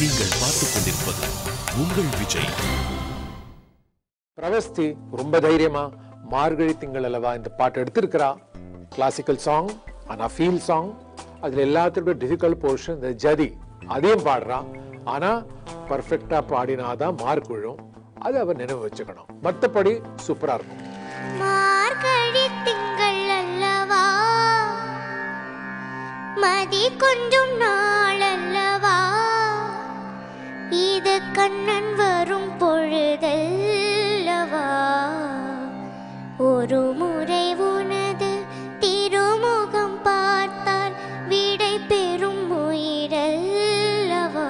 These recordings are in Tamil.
நீங்கள் பார்த்துக் கொண்டிருப்பது உங்கள் விஜய். பிரவஸ்தி ரொம்ப தைரியமா மார்கழி திங்கள் அல்லவா இந்த பாட்டு எடுத்திருக்கிறா. கிளாசிக்கல் சாங், ஆனா ஃபீல் சாங். அதுல எல்லாத்துக்கும் டிஃபிகல்ட் போர்ஷன் இந்த ஜதி, அதையும் பாடுறா. ஆனா பர்ஃபெக்டா பாடினாதான் மார்க் விழும். அது அவ நினைவு வச்சுக்கணும். மற்றபடி சூப்பரா இருக்கும். மார்கழி திங்கள் அல்லவா, மதி கொஞ்சம் நாள் அல்லவா, இது கண்ணன் வரும் பொழுதல்லவா, ஒரு முறை உனது திருமுகம் பார்த்தால் விடை பெறும் உயிரல்லவா.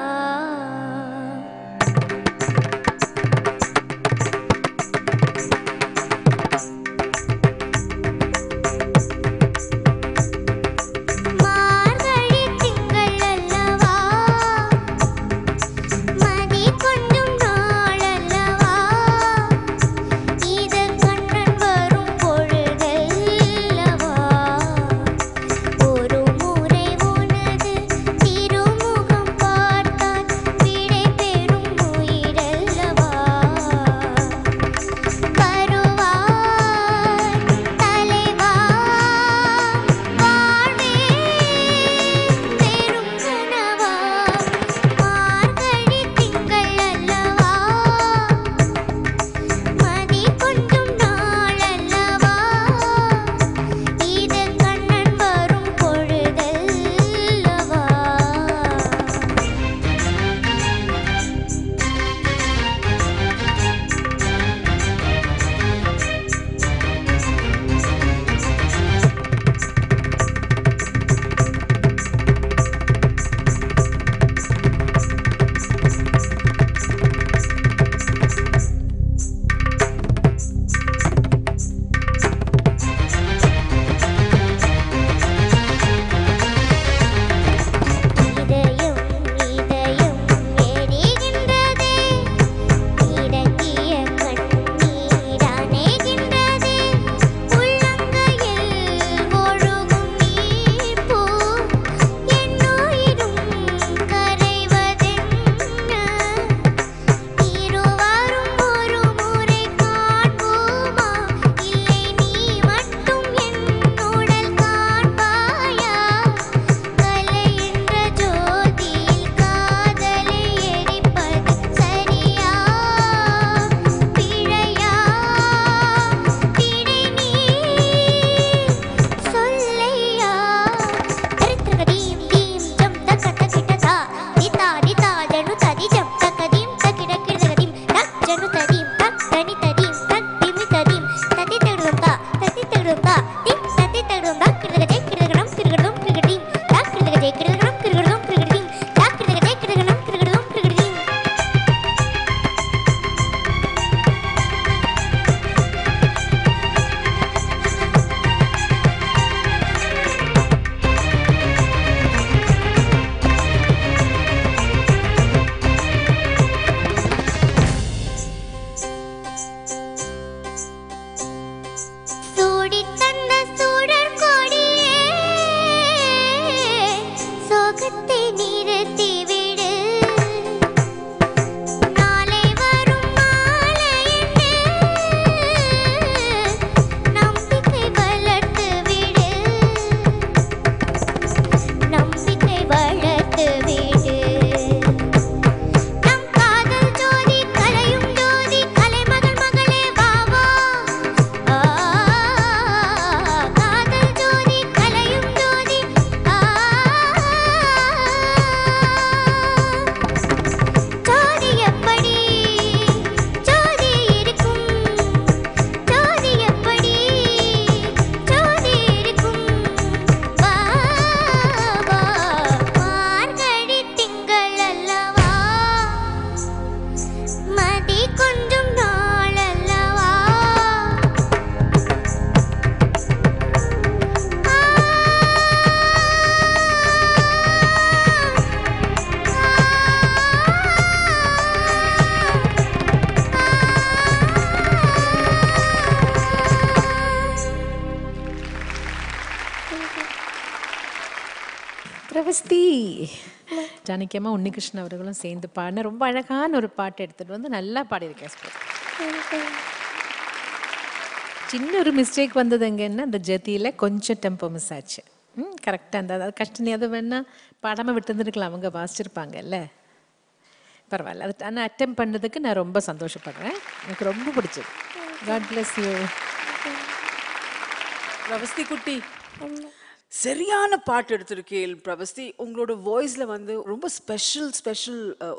பிரவஸ்தி ஜானகியம்மா உன்னிகிருஷ்ணன் அவர்களும் சேர்ந்து பாடின ரொம்ப அழகான ஒரு பாட்டு எடுத்துகிட்டு வந்து நல்லா பாடியிருக்கேன். சின்ன ஒரு மிஸ்டேக் வந்தது எங்கன்னா அந்த ஜதியில் கொஞ்சம் டெம்போ மிஸ் ஆச்சு. கரெக்டாக அந்த அதாவது கஷ்டம் அது வேணால் பாடாமல் விட்டுருந்துருக்கலாம், அவங்க வாசிச்சிருப்பாங்கல்ல. பரவாயில்ல, அது ஆனால் அட்டெம்ப் பண்ணதுக்கு நான் ரொம்ப சந்தோஷப்படுறேன், எனக்கு ரொம்ப பிடிச்சது. God bless you. பிரபஸ்தி குட்டி, சரியான பாட்டு எடுத்திருக்கேன். பிரபஸ்தி, உங்களோட வாய்ஸில் வந்து ரொம்ப ஸ்பெஷல்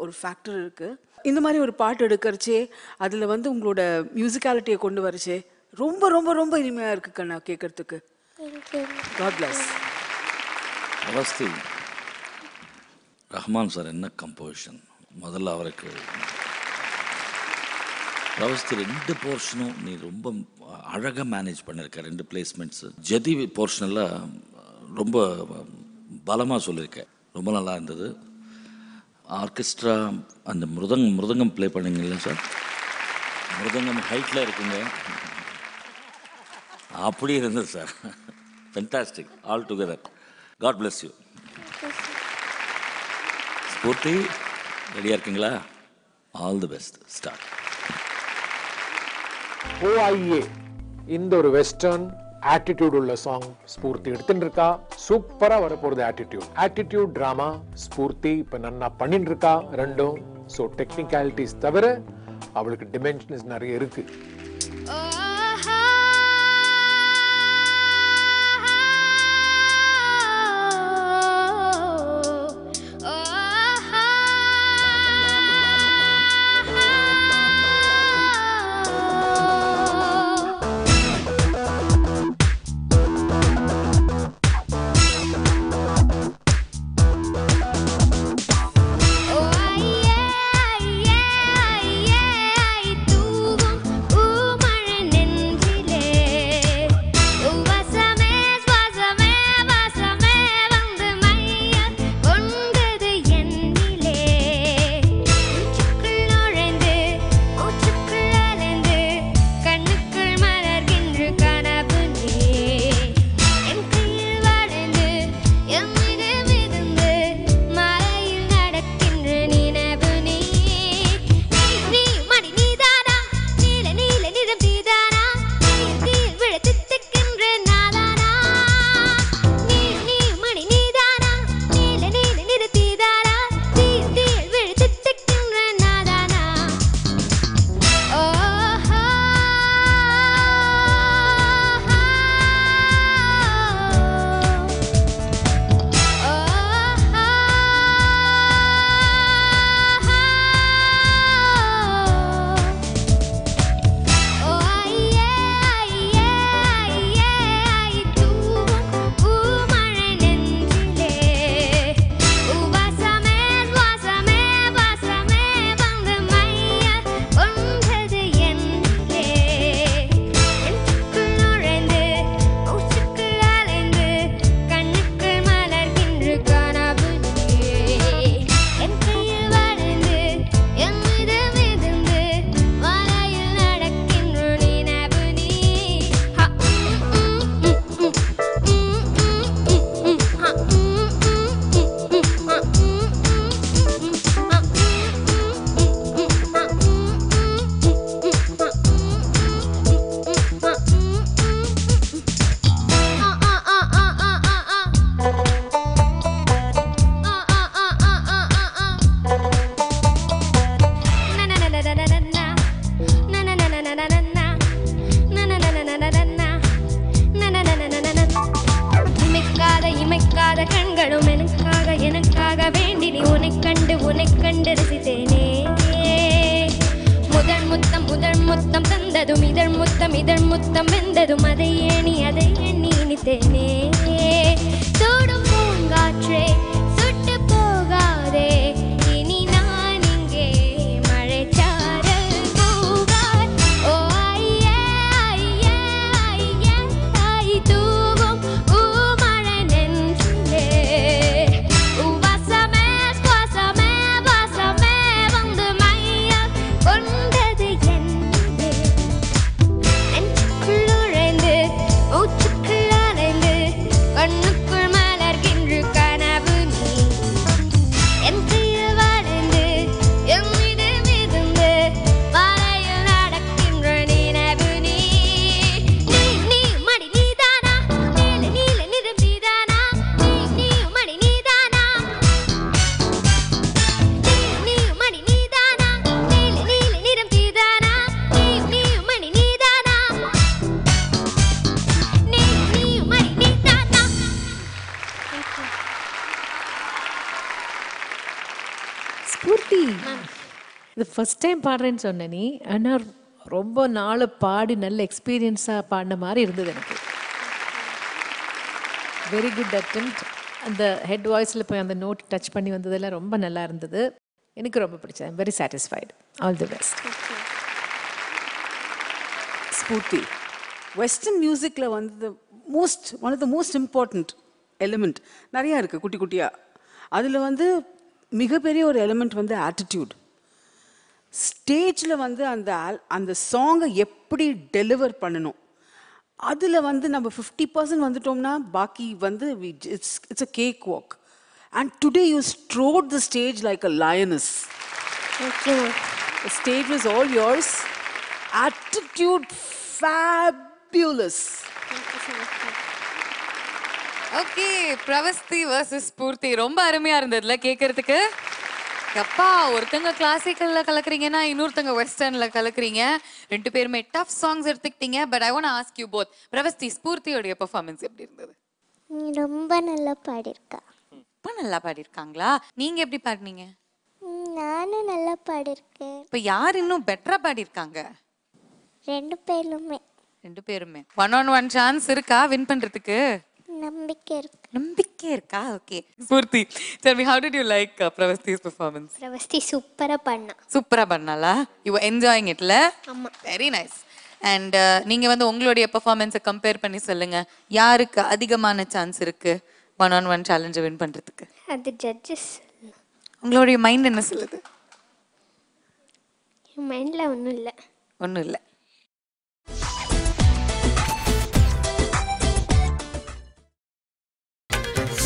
ஒரு ஃபேக்டர் இருக்குது. இந்த மாதிரி ஒரு பாட்டு எடுக்கிறச்சே அதில் வந்து உங்களோட மியூசிக்காலிட்டியை கொண்டு வரச்சே ரொம்ப ரொம்ப ரொம்ப இனிமையாக இருக்கு கண்ணா கேட்கறதுக்கு. God bless. Pravasthi, Rahman sir என்ன கம்போசிஷன். முதல்ல அவருக்கு பிரபஸ்தி 2 போர்ஷனும் நீ ரொம்ப அழகாக மேனேஜ் பண்ணியிருக்க. 2 பிளேஸ்மெண்ட்ஸு ஜதி போர்ஷனெல்லாம் ரொம்ப பலமாக சொல்லியிருக்கேன், ரொம்ப நல்லா இருந்தது. ஆர்கெஸ்ட்ரா அந்த மிருதங்கம் ப்ளே பண்ணிங்கல்ல சார், மிருதங்கம் ஹைட்டில் இருக்குங்க, அப்படி இருந்தது sir. Fantastic all together. God bless you. Spoorthi, ரெடியாக இருக்கீங்களா? All the best. Start. OIA இந்த ஒரு வெஸ்டர்ன் ஆட்டிடியூட் உள்ள சாங் ஸ்பூர்த்தி எடுத்துட்டு இருக்கா. சூப்பரா வரப்போறது ஆட்டிடியூட் டிராமா. ஸ்பூர்த்தி இப்ப நன்னா பண்ணிட்டு இருக்கா ரெண்டும். ஸோ டெக்னிக்காலிட்டிஸ் தவிர அவளுக்கு டிமென்ஷன்ஸ் நிறைய இருக்கு. ஸ்பூர்த்தி இது ஃபர்ஸ்ட் டைம் பாடுறேன்னு சொன்ன நீ, ஆனால் ரொம்ப நாள் பாடி நல்ல எக்ஸ்பீரியன்ஸாக பாடின மாதிரி இருந்தது எனக்கு. Very good attempt. அந்த ஹெட் வாய்ஸில் போய் அந்த நோட் டச் பண்ணி வந்ததெல்லாம் ரொம்ப நல்லா இருந்தது. எனக்கு ரொம்ப பிடிச்சது. I'm very satisfied. All the best. Spoorthi, western மியூசிக்கில் வந்து one of the most important element நிறையா இருக்குது குட்டி குட்டியாக. அதில் வந்து மிகப்பெரிய ஒரு எலிமெண்ட் வந்து ஆட்டிடியூட். ஸ்டேஜில் வந்து அந்த சாங்கை எப்படி டெலிவர் பண்ணணும், அதில் வந்து நம்ம 50% வந்துட்டோம்னா பாக்கி வந்து it's a cake walk. And today you strode the stage like a lioness. The stage was all yours. Attitude fabulous. Okay, Pravasthi versus Spoorthi ரொம்ப அருமையா இருந்ததுல கேட்கறதுக்கு. அப்பா, ஒருத்தங்க கிளாசிக்கல்ல கலக்குறீங்கன்னா இன்னொருத்தங்க வெஸ்டர்ன்ல கலக்குறீங்க. ரெண்டு பேருமே டஃப் சாங்ஸ் எடுத்துக்கிட்டீங்க. But I want to ask you both. Pravasthi, ஸ்பூர்த்தியோட பெர்ஃபார்மன்ஸ் எப்படி இருந்தது? ரொம்ப நல்லா பாடியிருக்கா. ரொம்ப நல்லா பாடியிருக்காங்களா? நீங்க எப்படி பாடினீங்க? நானும் நல்லா பாடியிருக்கேன். இப்போ யார் இன்னும் பெட்டரா பாடியிருக்காங்க? ரெண்டு பேருமே. ரெண்டு பேருமே 1-on-1 சான்ஸ் இருக்கா வின் பண்றதுக்கு? நம்பிக்கை இருக்கு. நம்பிக்கை இருக்கா? Okay. Sphoorty, tell me, how did you like Pravasthi's performance? பிரவஸ்தி சூப்பரா பண்ணா. சூப்பரா பண்ணாளா? You were enjoying it, la? ஆமா. Very nice. And நீங்க வந்து உங்களுடைய பெர்ஃபார்மன்ஸை கம்பேர் பண்ணி சொல்லுங்க. யாருக்கு அதிகமான சான்ஸ் இருக்கு 1-on-1 சேலஞ்சை வின் பண்றதுக்கு? அது ஜட்ஜஸ். உங்களுடைய மைண்ட் என்ன சொல்லுது? என் மைண்ட்ல ஒன்றும் இல்லை. ஒன்றும் இல்லை.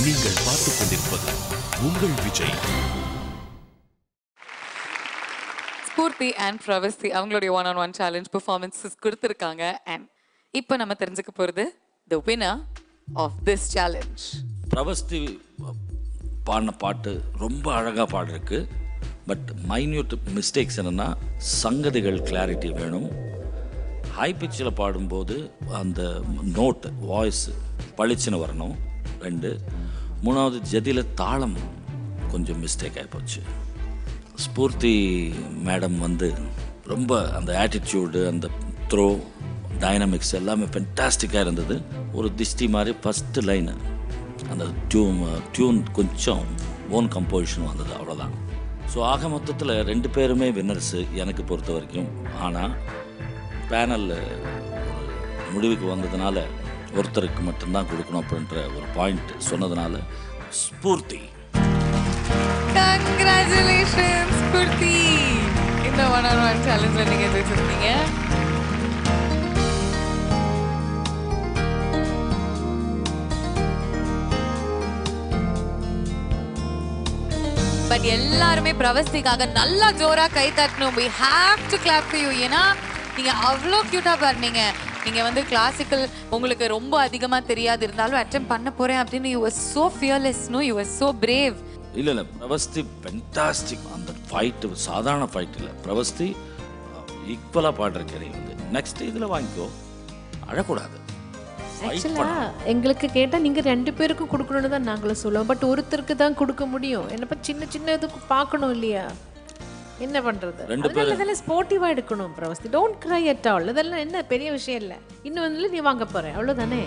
நீங்கள் பார்த்துக் கொண்டிருப்பது உங்கள் விஜய். ஸ்பூர்த்தி அண்ட் பிரவஸ்தி அவங்களுடைய 1-on-1 சேலஞ்ச் பெர்ஃபார்மன்ஸஸ் கொடுத்துருக்காங்க. அண்ட் இப்போ நம்ம தெரிஞ்சுக்க போகிறது த வினர் ஆஃப் திஸ் சேலஞ்ச். பிரவஸ்தி பாடின பாட்டு ரொம்ப அழகாக பாடிருக்கு. பட் மைன்யூட் மிஸ்டேக்ஸ் என்னென்னா, சங்கதிகள் கிளாரிட்டி வேணும். ஹை பிச்சில் பாடும்போது அந்த நோட்டு வாய்ஸ் பளிச்சுன்னு வரணும். 2, 3வது ஜதியில் தாளம் கொஞ்சம் மிஸ்டேக் ஆகிப்போச்சு. ஸ்பூர்த்தி மேடம் வந்து ரொம்ப அந்த ஆட்டிடியூடு, அந்த த்ரோ, டைனமிக்ஸ் எல்லாமே ஃபென்டாஸ்டிக்காக இருந்தது. ஒரு திஷ்டி மாதிரி ஃபஸ்ட்டு லைனு அந்த டியூன் கொஞ்சம் ஓன் கம்போசிஷன் வந்தது, அவ்வளோதான். ஸோ ஆக மொத்தத்தில் 2 பேருமே வின்னர்ஸு எனக்கு பொறுத்த வரைக்கும். ஆனால் பேனல் முடிவுக்கு வந்ததுனால ஒருத்தருக்கு மட்டும்தான் கொடுக்கணும் அப்படின்ற ஒரு பாயிண்ட் சொன்னதுனால ஸ்பூர்த்தி. Congratulations ஸ்பூர்த்தி. இந்த 1-on-1 சேலஞ்ச்ல நீங்க ஜெயிச்சிருக்கீங்க. பட் எல்லாருமே பிரவஸ்திக்காக நல்லா ஜோரா கை தட்டணும். we have to clap for you. ஏன்னா நீங்க அவ்வளோ கியூட்டா பாருங்க. நீங்க வந்து கிளாசிக்கல் உங்களுக்கு ரொம்ப அதிகமா தெரியாது இருந்தாலும் அட்டெம்ப்ட் பண்ண போறேன் அப்படின்னு you were so fearless, no, you were so brave. இல்லை பிரவஸ்தி ஃபென்டாஸ்டிக். அந்த ஃபைட்டு சாதாரண ஃபைட் இல்லை. பிரவஸ்தி ஈக்குவலாக பாடுற கேள்வி வந்து நெக்ஸ்ட் இதில் வாங்கிக்கோ, அழக்கூடாது. ஆக்சுவலாக எங்களுக்கு கேட்டால் நீங்கள் 2 பேருக்கும் கொடுக்கணும்னு தான் நாங்களும் சொல்லுவோம். பட் ஒருத்தருக்கு தான் கொடுக்க முடியும். என்னப்பா சின்ன இதுக்கு பார்க்கணும் இல்லையா? என்ன பண்ணுறது? அதெல்லாம் ஸ்போர்ட்டிவாக எடுக்கணும். பிரவஸ்தி, டோன்ட் க்ரை அட் ஆல். அதெல்லாம் என்ன பெரிய விஷயம் இல்லை. இன்னும் வந்து நீ வாங்க போகிறேன், அவ்வளோதானே.